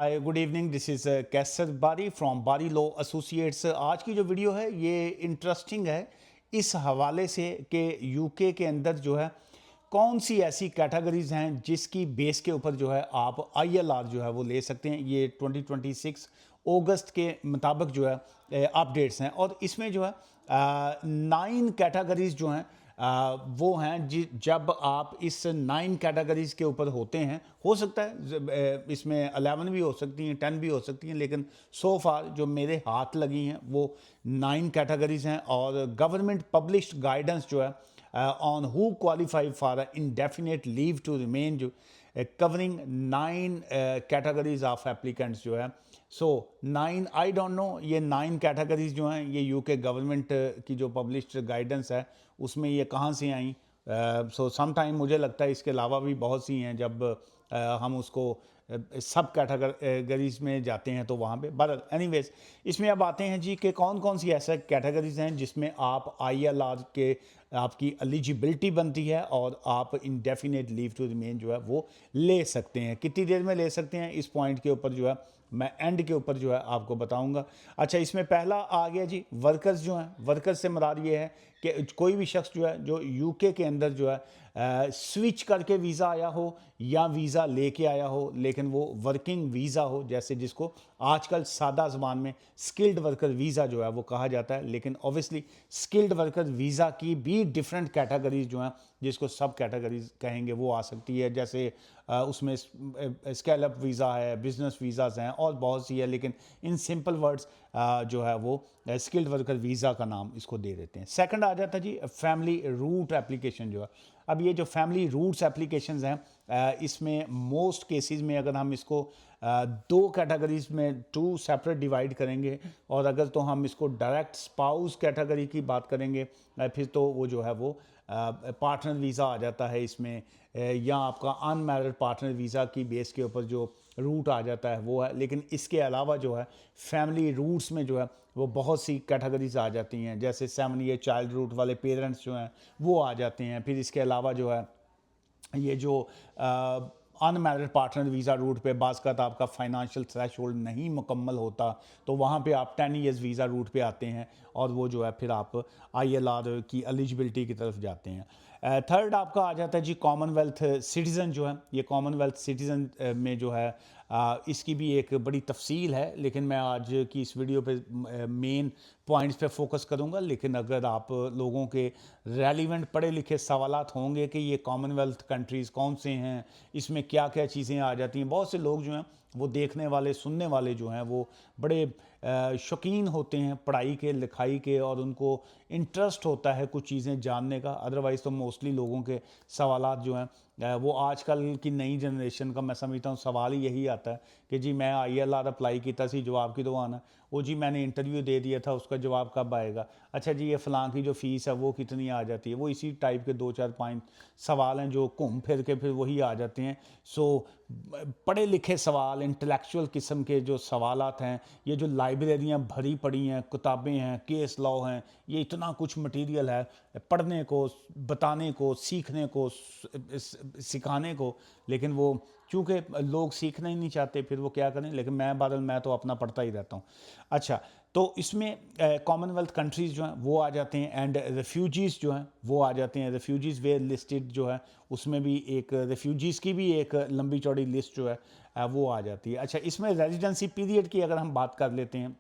Hi good evening, this is Kaiser Bari from बारी law associates. आज की जो वीडियो है ये इंटरेस्टिंग है इस हवाले से कि यूके के अंदर जो है कौन सी ऐसी कैटेगरीज हैं जिसकी बेस के ऊपर जो है आप आईएलआर जो है वो ले सकते हैं। ये 2026 अगस्त के मुताबिक जो है अपडेट्स हैं और इसमें जो है 9 कैटेगरीज जो हैं वो हैं जब आप इस 9 कैटेगरीज के ऊपर होते हैं। हो सकता है इसमें 11 भी हो सकती हैं, 10 भी हो सकती हैं, लेकिन सो फार जो मेरे हाथ लगी हैं वो 9 कैटेगरीज हैं। और गवर्नमेंट पब्लिश्ड गाइडेंस जो है on who qualify for indefinite leave to remain जो कवरिंग 9 कैटेगरीज ऑफ एप्लीकेंट्स जो है। सो 9 आई डोंट नो ये 9 कैटेगरीज जो हैं ये यूके गवर्नमेंट की जो पब्लिश्ड गाइडेंस है उसमें ये कहाँ से आई। सो सम टाइम मुझे लगता है इसके अलावा भी बहुत सी हैं जब हम उसको सब कैटेगरीज में जाते हैं तो वहाँ पे। बट एनीवेज इसमें अब आते हैं जी कि कौन कौन सी ऐसे कैटेगरीज हैं जिसमें आप आईएलआर के आपकी एलिजिबिलिटी बनती है और आप इंडेफिनेट लीव टू रिमेन जो है वो ले सकते हैं। कितनी देर में ले सकते हैं इस पॉइंट के ऊपर जो है मैं एंड के ऊपर जो है आपको बताऊंगा। अच्छा, इसमें पहला आ गया जी वर्कर्स जो हैं। वर्कर्स से मुराद ये है कि कोई भी शख्स जो है जो यूके के अंदर जो है स्विच करके वीज़ा आया हो या वीज़ा लेके आया हो लेकिन वो वर्किंग वीज़ा हो, जैसे जिसको आजकल सादा ज़बान में स्किल्ड वर्कर वीज़ा जो है वो कहा जाता है। लेकिन ऑब्वियसली स्किल्ड वर्कर वीज़ा की भी डिफरेंट कैटेगरीज जो हैं जिसको सब कैटेगरीज कहेंगे वो आ सकती है। जैसे उसमें स्केलअप वीज़ा है, बिजनेस वीज़ाज़ हैं और बहुत सी है, लेकिन इन सिंपल वर्ड्स जो है वो स्किल्ड वर्कर वीज़ा का नाम इसको दे देते हैं। सेकंड आ जाता है जी फैमिली रूट एप्लीकेशन जो है। अब ये जो फैमिली रूट्स एप्लीकेशंस हैं इसमें मोस्ट केसेस में अगर हम इसको दो कैटेगरीज में टू सेपरेट डिवाइड करेंगे और अगर तो हम इसको डायरेक्ट स्पाउस कैटेगरी की बात करेंगे फिर तो वो जो है वो पार्टनर वीज़ा आ जाता है इसमें, या आपका अनमैरिड पार्टनर वीज़ा की बेस के ऊपर जो रूट आ जाता है वो है। लेकिन इसके अलावा जो है फैमिली रूट्स में जो है वो बहुत सी कैटेगरीज आ जाती हैं। जैसे 7 ईयर चाइल्ड रूट वाले पेरेंट्स जो हैं वो आ जाते हैं। फिर इसके अलावा जो है ये जो अनमैरिड पार्टनर वीज़ा रूट पे बाज़ का आपका फाइनेंशियल थ्रेशोल्ड नहीं मुकम्मल होता तो वहाँ पे आप 10 ईयर्स वीज़ा रूट पे आते हैं और वो जो है फिर आप आईएलआर की एलिजिबिलिटी की तरफ जाते हैं। थर्ड आपका आ जाता है जी कॉमनवेल्थ सिटीज़न जो है। ये कॉमनवेल्थ सिटीज़न में जो है इसकी भी एक बड़ी तफसील है, लेकिन मैं आज की इस वीडियो पे मेन पॉइंट्स पे फोकस करूंगा। लेकिन अगर आप लोगों के रेलिवेंट पढ़े लिखे सवालात होंगे कि ये कॉमनवेल्थ कंट्रीज़ कौन से हैं, इसमें क्या क्या चीज़ें आ जाती हैं, बहुत से लोग जो हैं वो देखने वाले सुनने वाले जो हैं वो बड़े शौकीन होते हैं पढ़ाई के लिखाई के और उनको इंटरेस्ट होता है कुछ चीज़ें जानने का। अदरवाइज़ तो मोस्टली लोगों के सवालात जो हैं वो आजकल की नई जनरेशन का मैं समझता हूँ सवाल ही यही आता है कि जी मैं आईएलआर अप्लाई किया सी जवाब की तो आना, वो जी मैंने इंटरव्यू दे दिया था उसका जवाब कब आएगा, अच्छा जी ये फ़लाँ की जो फ़ीस है वो कितनी आ जाती है। वो इसी टाइप के 2 4 5 सवाल हैं जो घूम फिर के फिर वही आ जाते हैं। सो पढ़े लिखे सवाल, इंटेलेक्चुअल किस्म के जो सवालात हैं, ये जो लाइब्रेरियाँ भरी पड़ी हैं, किताबें हैं, केस लॉ हैं, ये इतना कुछ मटेरियल है पढ़ने को, बताने को, सीखने को, सिखाने को, लेकिन वो चूँकि लोग सीखना ही नहीं चाहते फिर वो क्या करें। लेकिन मैं तो अपना पढ़ता ही रहता हूँ। अच्छा, तो इसमें कॉमनवेल्थ कंट्रीज़ जो हैं वो आ जाते हैं एंड रेफ्यूजीज़ जो हैं वो आ जाते हैं। रेफ्यूजीज़ वेयर लिस्टेड जो है उसमें भी एक रेफ्यूजीज़ की भी एक लंबी चौड़ी लिस्ट जो है वो आ जाती है। अच्छा, इसमें रेजिडेंसी पीरियड की अगर हम बात कर लेते हैं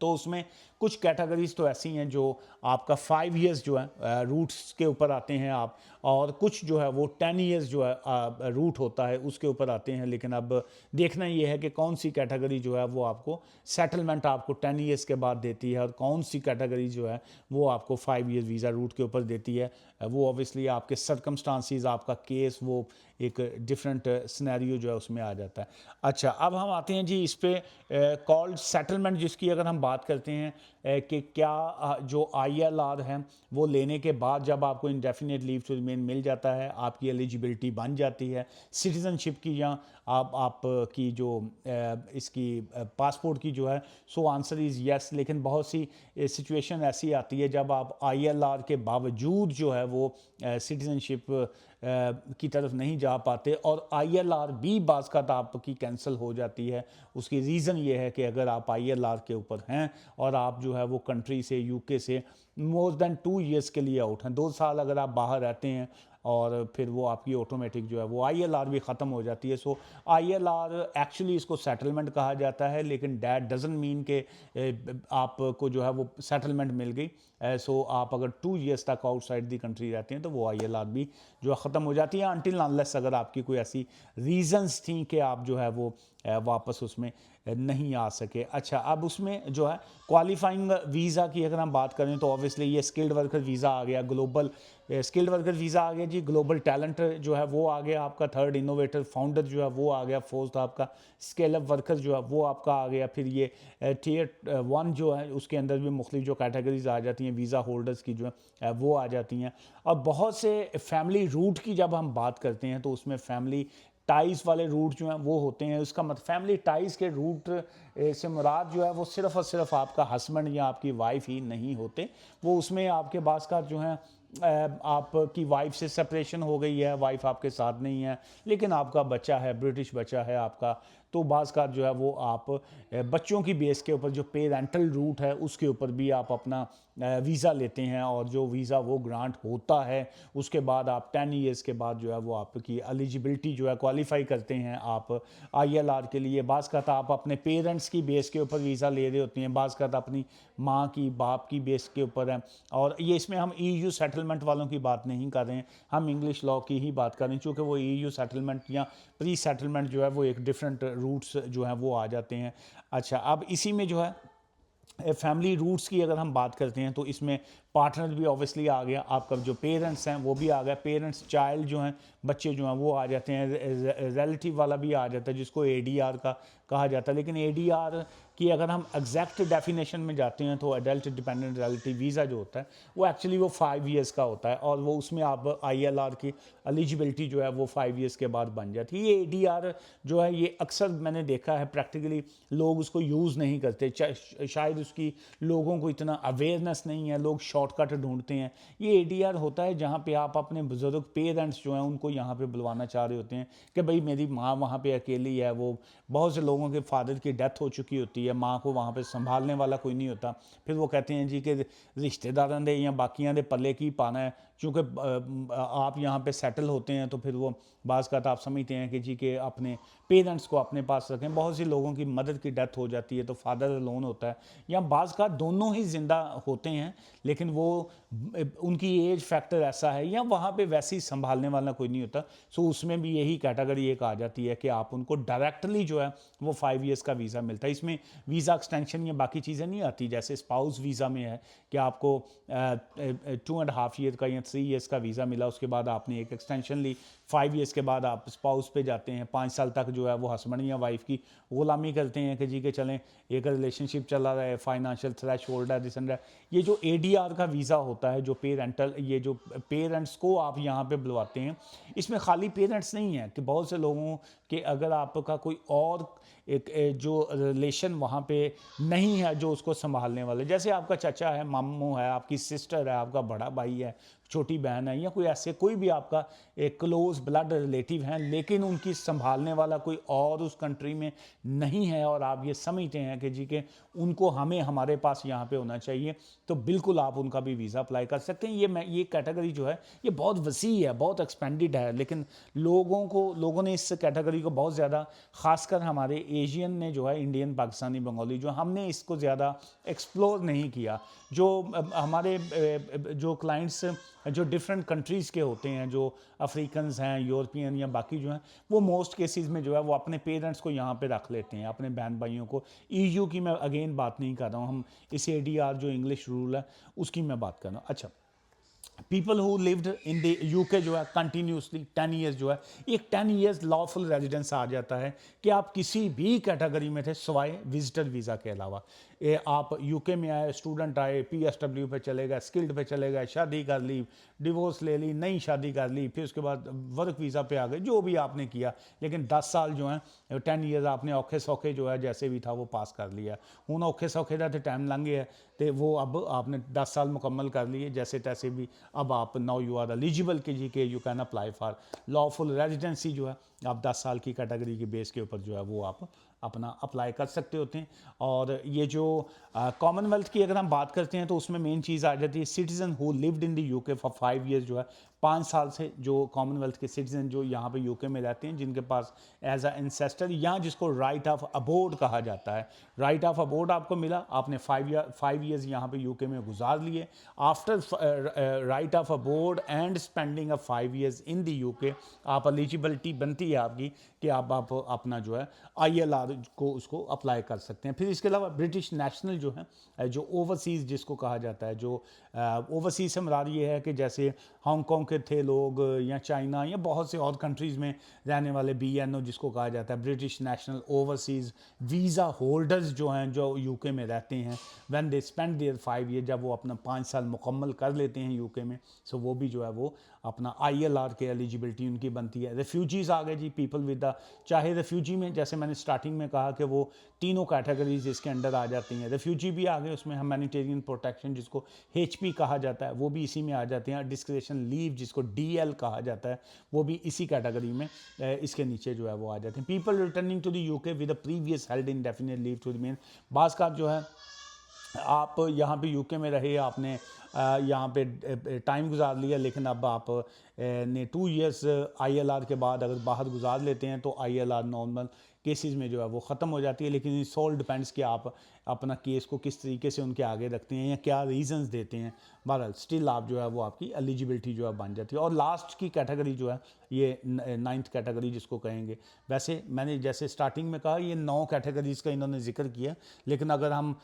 तो उसमें कुछ कैटेगरीज तो ऐसी हैं जो आपका 5 इयर्स जो है रूट्स के ऊपर आते हैं आप, और कुछ जो है वो 10 इयर्स जो है रूट होता है उसके ऊपर आते हैं। लेकिन अब देखना ये है कि कौन सी कैटेगरी जो है वो आपको सेटलमेंट आपको 10 इयर्स के बाद देती है और कौन सी कैटेगरी जो है वो आपको 5 ईयर वीज़ा रूट के ऊपर देती है। वो ऑब्वियसली आपके सर्कमस्टांसिस, आपका केस, वो एक डिफरेंट सिनेरियो जो है उसमें आ जाता है। अच्छा, अब हम आते हैं जी इस पे कॉल्ड सेटलमेंट, जिसकी अगर हम बात करते हैं कि क्या जो आईएलआर है वो लेने के बाद जब आपको इंडेफिनेट लीव टू रिमेन मिल जाता है, आपकी एलिजिबिलिटी बन जाती है सिटीज़नशिप की, या आप की जो इसकी पासपोर्ट की जो है। So answer is yes. लेकिन बहुत सी सिचुएशन ऐसी आती है जब आप आईएलआर के बावजूद जो है वो सिटीज़नशिप की तरफ नहीं जा पाते, और ILR भी बाज़ का आपकी कैंसिल हो जाती है। उसकी रीज़न ये है कि अगर आप ILR के ऊपर हैं और आप जो है वो कंट्री से, UK से मोर देन 2 ईयर्स के लिए आउट हैं, 2 साल अगर आप बाहर रहते हैं, और फिर वो आपकी ऑटोमेटिक जो है वो ILR भी ख़त्म हो जाती है। सो ILR एक्चुअली इसको सेटलमेंट कहा जाता है, लेकिन दैट डजंट मीन कि आपको जो है वो सेटलमेंट मिल गई। सो आप अगर 2 ईयर्स तक आउटसाइड दी कंट्री रहते हैं तो वो ILR भी जो है ख़त्म हो जाती है, अनटिल अनलेस अगर आपकी कोई ऐसी रीज़न्स थी कि आप जो है वो वापस उसमें नहीं आ सके। अच्छा, अब उसमें जो है क्वालिफाइंग वीज़ा की अगर हम बात करें तो ऑब्वियसली ये स्किल्ड वर्कर वीज़ा आ गया, ग्लोबल स्किल्ड वर्कर वीज़ा आ गया जी, ग्लोबल टैलेंट जो है वो आ गया आपका, थर्ड इनोवेटर फाउंडर जो है वो आ गया, फोर्थ आपका स्केल अप वर्कर जो है वो आपका आ गया। फिर ये Tier 1 जो है उसके अंदर भी मुख्तलिफ जो कैटेगरीज आ जाती हैं वीज़ा होल्डर्स की जो है वो आ जाती हैं। और बहुत से फैमिली रूट की जब हम बात करते हैं तो उसमें फैमिली टाइज़ वाले रूट जो हैं वो होते हैं। उसका मतलब फैमिली टाइज़ के रूट से मुराद जो है वो सिर्फ़ और सिर्फ आपका हस्बैंड या आपकी वाइफ ही नहीं होते, वो उसमें आपके पास का जो है आपकी वाइफ से सेपरेशन हो गई है, वाइफ आपके साथ नहीं है, लेकिन आपका बच्चा है, ब्रिटिश बच्चा है आपका, तो बाज़ का जो है वो आप बच्चों की बेस के ऊपर जो पेरेंटल रूट है उसके ऊपर भी आप अपना वीज़ा लेते हैं, और जो वीज़ा वो ग्रांट होता है उसके बाद आप 10 ईयर्स के बाद जो है वो आपकी एलिजिबिलिटी जो है क्वालिफाई करते हैं आप ILR के लिए। बाज़ का आप अपने पेरेंट्स की बेस के ऊपर वीज़ा ले रहे होते हैं, बाज़ का अपनी माँ की, बाप की बेस के ऊपर है। और ये इसमें हम EU सेटलमेंट वालों की बात नहीं कर रहे हैं, हम इंग्लिश लॉ की ही बात कर रहे हैं, चूँकि वो EU सेटलमेंट या प्री सेटलमेंट जो है वो एक डिफरेंट रूट्स जो हैं वो आ जाते हैं। अच्छा, अब इसी में जो है फैमिली रूट्स की अगर हम बात करते हैं तो इसमें पार्टनर भी ऑब्वियसली आ गया, आपका जो पेरेंट्स हैं वो भी आ गया, पेरेंट्स चाइल्ड जो हैं बच्चे जो हैं वो आ जाते हैं, रिलेटिव वाला भी आ जाता है जिसको ADR का कहा जाता है। लेकिन ADR की अगर हम एग्जैक्ट डेफिनेशन में जाते हैं तो एडल्ट डिपेंडेंट रिलेटिव वीज़ा जो होता है वो एक्चुअली वो 5 ईयर्स का होता है, और वो उसमें आप ILR की एलिजिबिलिटी जो है वो 5 ईयर्स के बाद बन जाती है। ये ADR जो है ये अक्सर मैंने देखा है प्रैक्टिकली लोग उसको यूज़ नहीं करते, शायद उसकी लोगों को इतना अवेयरनेस नहीं है, लोग शॉर्टकट ढूंढते हैं। ये ADR होता है जहाँ पे आप अपने बुजुर्ग पेरेंट्स जो हैं उनको यहाँ पे बुलवाना चाह रहे होते हैं कि भाई मेरी माँ वहाँ पे अकेली है, वो बहुत से लोगों के फादर की डेथ हो चुकी होती है, माँ को वहाँ पे संभालने वाला कोई नहीं होता, फिर वो कहते हैं जी कि रिश्तेदारों दे या बाकियां दे पल्ले की पाना है, चूँकि आप यहाँ पे सेटल होते हैं तो फिर वो बाज़ का आप समझते हैं कि जी के अपने पेरेंट्स को अपने पास रखें। बहुत सी लोगों की मदर की डेथ हो जाती है तो फादर अलोन होता है, या बाज़ का दोनों ही ज़िंदा होते हैं लेकिन वो उनकी एज फैक्टर ऐसा है, या वहाँ पे वैसे ही संभालने वाला कोई नहीं होता। सो उसमें भी यही कैटेगरी एक आ जाती है कि आप उनको डायरेक्टली जो है वो 5 ईयर्स का वीज़ा मिलता है। इसमें वीज़ा एक्सटेंशन या बाकी चीज़ें नहीं आती, जैसे स्पाउस वीज़ा में है कि आपको 2.5 ईयर का या 3 ईयर्स का वीज़ा मिला, उसके बाद आपने एक एक्सटेंशन ली, 5 ईयर्स के बाद आप स्पाउस पे जाते हैं, 5 साल तक जो है वो हस्बैंड या वाइफ की गुलामी करते हैं कि जी के चलें एक रिलेशनशिप चला रहा है, फाइनेंशियल थ्रेश होल्ड है, दिस एंड दैट। ये जो ADR का वीज़ा होता है जो पेरेंटल, ये जो पेरेंट्स को आप यहाँ पे बुलवाते हैं, इसमें खाली पेरेंट्स नहीं है कि बहुत से लोगों के अगर आपका कोई और एक जो रिलेशन वहाँ पे नहीं है जो उसको संभालने वाले, जैसे आपका चाचा है, मामू है, आपकी सिस्टर है, आपका बड़ा भाई है, छोटी बहन है, या कोई ऐसे कोई भी आपका एक क्लोज ब्लड रिलेटिव हैं, लेकिन उनकी संभालने वाला कोई और उस कंट्री में नहीं है, और आप ये समझते हैं कि जी के उनको हमें हमारे पास यहाँ पे होना चाहिए, तो बिल्कुल आप उनका भी वीज़ा अप्लाई कर सकते हैं। ये कैटेगरी जो है ये बहुत वसी है, बहुत एक्सपेंडेड है, लेकिन लोगों ने इस कैटेगरी को बहुत ज़्यादा, ख़ासकर हमारे एशियन ने जो है, इंडियन, पाकिस्तानी, बंगाली, जो हमने इसको ज़्यादा एक्सप्लोर नहीं किया। जो हमारे जो क्लाइंट्स जो डिफरेंट कंट्रीज़ के होते हैं, जो अफ्रीकन्स हैं, यूरोपियन या बाकी जो हैं, वो मोस्ट केसेस में जो है वो अपने पेरेंट्स को यहाँ पे रख लेते हैं, अपने बहन भाइयों को। EU की मैं अगेन बात नहीं कर रहा हूँ, हम इस ADR जो इंग्लिश रूल है उसकी मैं बात कर रहा हूँ। अच्छा, people who lived in the UK जो है कंटिन्यूसली 10 ईयर्स जो है, एक 10 ईयर्स लॉफुल रेजिडेंस आ जाता है कि आप किसी भी कैटेगरी में थे सिवाय विजिटर वीज़ा के अलावा। आप UK में आए, स्टूडेंट आए, PSW पे चले गए, स्किल्ड पे चले गए, शादी कर ली, डिवोर्स ले ली, नई शादी कर ली, फिर उसके बाद वर्क वीज़ा पे आ गए, जो भी आपने किया, लेकिन 10 साल जो हैं 10 ईयर्स आपने औखे सौखे जो है जैसे भी था वो पास कर लिया। हूँ औखे सौखे का तो टाइम लंघ गया, तो वो अब आपने 10 साल मुकम्मल कर लिए जैसे तैसे भी, अब आप नाउ यू आर एलिजिबल के जी के you can apply for lawful residency जो है आप 10 साल की कैटेगरी के बेस के ऊपर जो है वो आप अपना अप्लाई कर सकते होते हैं। और ये जो कॉमनवेल्थ की अगर हम बात करते हैं तो उसमें मेन चीज़ आ जाती है citizen who lived in the UK for 5 years जो है 5 साल से जो कॉमनवेल्थ के सिटीज़न जो यहाँ पे यूके में रहते हैं जिनके पास एज अ इंसेस्टर या जिसको राइट ऑफ अबोर्ड कहा जाता है, राइट ऑफ अबोर्ड आपको मिला, आपने 5 ईयर्स यहाँ पे यूके में गुजार लिए। After right of abode and spending a 5 years in the UK आप एलिजिबिलिटी बनती है आपकी कि आप अपना जो है ILR को उसको अप्लाई कर सकते हैं। फिर इसके अलावा ब्रिटिश नेशनल जो है जो ओवरसीज़ जिसको कहा जाता है, जो ओवरसीज़ से मुराद ये है कि जैसे हांगकॉन्ग के थे लोग या चाइना या बहुत से और कंट्रीज़ में रहने वाले BNO जिसको कहा जाता है British national overseas visa holders जो हैं जो यूके में रहते हैं when they spend their 5 year, जब वो अपना 5 साल मुकम्मल कर लेते हैं यूके में, सो वो भी जो है वो अपना ILR के एलिजिबिलिटी उनकी बनती है। रेफ्यूजीज़ आ गए जी, पीपल विद द, चाहे रेफ्यूजी में जैसे मैंने स्टार्टिंग में कहा कि वो तीनों कैटेगरीज इसके अंडर आ जाती हैं, रेफ्यूजी भी आ गए, उसमें ह्यूमैनिटेरियन प्रोटेक्शन जिसको HP कहा जाता है वो भी इसी में आ जाते हैं, डिस्क्रिशन लीव जिसको DL कहा जाता है वो भी इसी कैटेगरी में इसके नीचे जो है वो आ जाते हैं। People returning to the UK with a previous held indefinite leave to remain, बाज़ का जो है आप यहाँ पे यूके में रहे, आपने यहाँ पे टाइम गुजार लिया, लेकिन अब आप ने 2 ईयर्स ILR के बाद अगर बाहर गुजार लेते हैं तो ILR नॉर्मल केसेस में जो है वो ख़त्म हो जाती है। लेकिन इस ऑल डिपेंड्स कि आप अपना केस को किस तरीके से उनके आगे रखते हैं या क्या रीजंस देते हैं, बहरहाल स्टिल आप जो है वो आपकी एलिजिबिलिटी जो है बन जाती है। और लास्ट की कैटेगरी जो है ये 9th कैटेगरी जिसको कहेंगे, वैसे मैंने जैसे स्टार्टिंग में कहा ये 9 कैटेगरीज़ का इन्होंने जिक्र किया, लेकिन अगर हम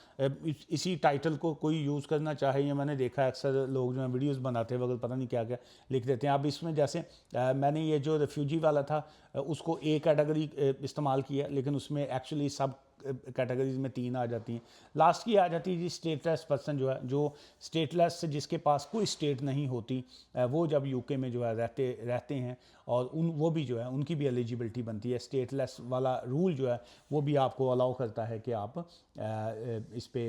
इसी टाइटल को कोई यूज़ करना चाहे, या मैंने देखा है अक्सर लोग जो है वीडियोज़ बनाते वक्त पता नहीं क्या क्या लिख देते हैं। अब इसमें जैसे मैंने ये जो रेफ्यूजी वाला था उसको A कैटेगरी इस्तेमाल किया, लेकिन उसमें एक्चुअली सब कैटेगरीज में 3 आ जाती हैं। लास्ट की आ जाती है जी स्टेटलेस पर्सन जो है, जो स्टेटलेस जिसके पास कोई स्टेट नहीं होती, वो जब यूके में जो है रहते हैं और वो भी जो है उनकी भी एलिजिबिलिटी बनती है। स्टेटलेस वाला रूल जो है वो भी आपको अलाउ करता है कि आप इस पे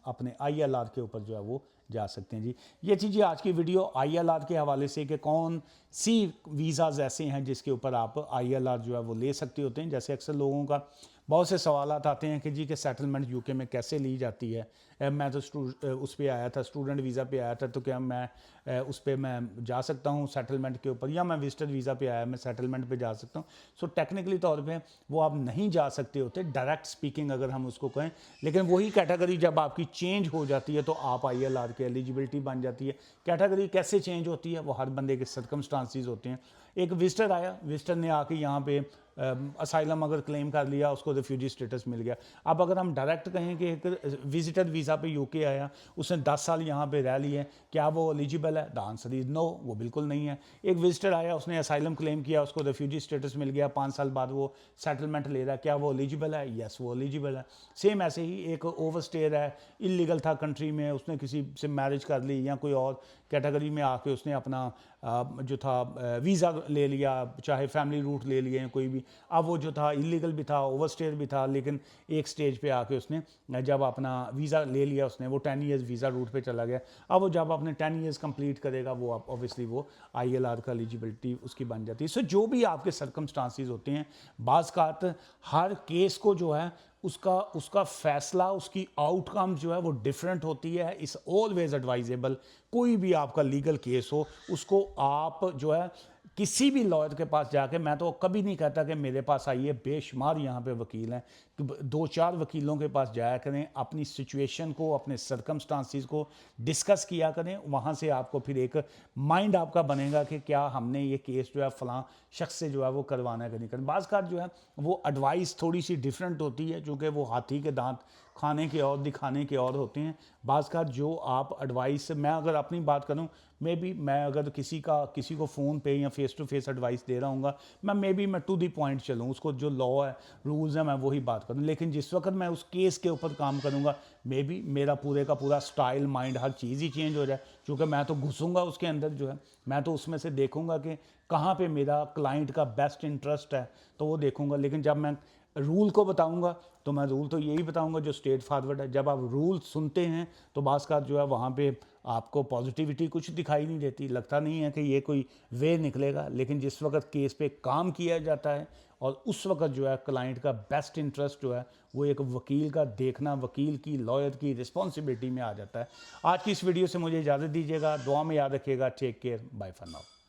अपने ILR के ऊपर जो है वो जा सकते हैं जी। ये थी जी आज की वीडियो ILR के हवाले से कि कौन सी वीज़ाज़ ऐसे हैं जिसके ऊपर आप ILR जो है वो ले सकते होते हैं। जैसे अक्सर लोगों का बहुत से सवाल आते हैं कि जी के सेटलमेंट यूके में कैसे ली जाती है, मैं तो उस पर आया था, स्टूडेंट वीज़ा पे आया था, तो क्या मैं उस पर मैं जा सकता हूँ सेटलमेंट के ऊपर, या मैं विजिटर वीज़ा पे आया मैं सेटलमेंट पे जा सकता हूँ। सो टेक्निकली तौर पे वो आप नहीं जा सकते होते, डायरेक्ट स्पीकिंग अगर हम उसको कहें, लेकिन वही कैटेगरी जब आपकी चेंज हो जाती है तो आप ILR के एलिजिबिलिटी बन जाती है। कैटेगरी कैसे चेंज होती है वो हर बंदे के सर्कमस्टांसिस होते हैं। एक विजिटर आया, विजिटर ने आके यहाँ पे असाइलम अगर क्लेम कर लिया, उसको रिफ्यूजी स्टेटस मिल गया। अब अगर हम डायरेक्ट कहें कि एक विजिटर वीज़ा पे यूके आया, उसने 10 साल यहाँ पे रह लिए, क्या वो एलिजिबल है? द आंसर इज़ नो, वो बिल्कुल नहीं है। एक विजिटर आया, उसने असाइलम क्लेम किया, उसको रिफ्यूजी स्टेटस मिल गया, 5 साल बाद वो सेटलमेंट ले रहा है, क्या वो एलिजिबल है? यस, वो एलिजिबल है। सेम ऐसे ही एक ओवरस्टेयर है, इलीगल था कंट्री में, उसने किसी से मैरिज कर ली या कोई और कैटेगरी में आके उसने अपना जो था वीज़ा ले लिया, चाहे फैमिली रूट ले लिए कोई भी, अब वो जो था इलीगल भी था, ओवरस्टेयर भी था, लेकिन एक स्टेज पे आके उसने जब अपना वीज़ा ले लिया उसने, वो 10 ईयर्स वीज़ा रूट पे चला गया। अब वो जब अपने 10 ईयर्स कंप्लीट करेगा वो ऑब्वियसली वो ILR का एलिजिबिलिटी उसकी बन जाती है। सो जो भी आपके सर्कमस्टांसिस होते हैं, बाज़ कात हर केस को जो है उसका फैसला, उसकी आउटकम जो है वो डिफरेंट होती है। इस ऑलवेज एडवाइजेबल, कोई भी आपका लीगल केस हो उसको आप जो है किसी भी लॉयर के पास जाके, मैं तो कभी नहीं कहता कि मेरे पास आइए, बेशुमार यहाँ पे वकील हैं, 2-4 वकीलों के पास जाया करें, अपनी सिचुएशन को, अपने सर्कमस्टांसिस को डिस्कस किया करें। वहाँ से आपको फिर एक माइंड आपका बनेगा कि क्या हमने ये केस जो है फ़लाँ शख्स से जो है वो करवाना है कि नहीं करना। बाज़ का जो है वो एडवाइस थोड़ी सी डिफरेंट होती है, चूँकि वो हाथी के दांत खाने के और दिखाने के और होते हैं। बाज़ का जो आप एडवाइस, मैं अगर अपनी बात करूं, मैं अगर किसी को फ़ोन पे या फेस टू फेस एडवाइस दे रहा हूँ, मैं टू दी पॉइंट चलूँ, उसको जो लॉ है, रूल्स हैं, मैं वही बात करूँ। लेकिन जिस वक्त मैं उस केस के ऊपर काम करूँगा, मेरा पूरे का पूरा स्टाइल, माइंड, हर चीज़ ही चेंज हो जाए, क्योंकि मैं तो घुसूँगा उसके अंदर जो है, मैं तो उसमें से देखूँगा कि कहाँ पे मेरा क्लाइंट का बेस्ट इंटरेस्ट है, तो वो देखूँगा। लेकिन जब मैं रूल को बताऊंगा तो मैं रूल तो यही बताऊंगा जो स्ट्रेट फॉरवर्ड है। जब आप रूल सुनते हैं तो बास का जो है वहाँ पे आपको पॉजिटिविटी कुछ दिखाई नहीं देती, लगता नहीं है कि ये कोई वे निकलेगा। लेकिन जिस वक्त केस पे काम किया जाता है और उस वक्त जो है क्लाइंट का बेस्ट इंटरेस्ट जो है वो एक वकील का देखना, वकील की, लॉयर की रिस्पॉन्सिबिलिटी में आ जाता है। आज की इस वीडियो से मुझे इजाज़त दीजिएगा, दुआ में याद रखिएगा। Take care, bye for now.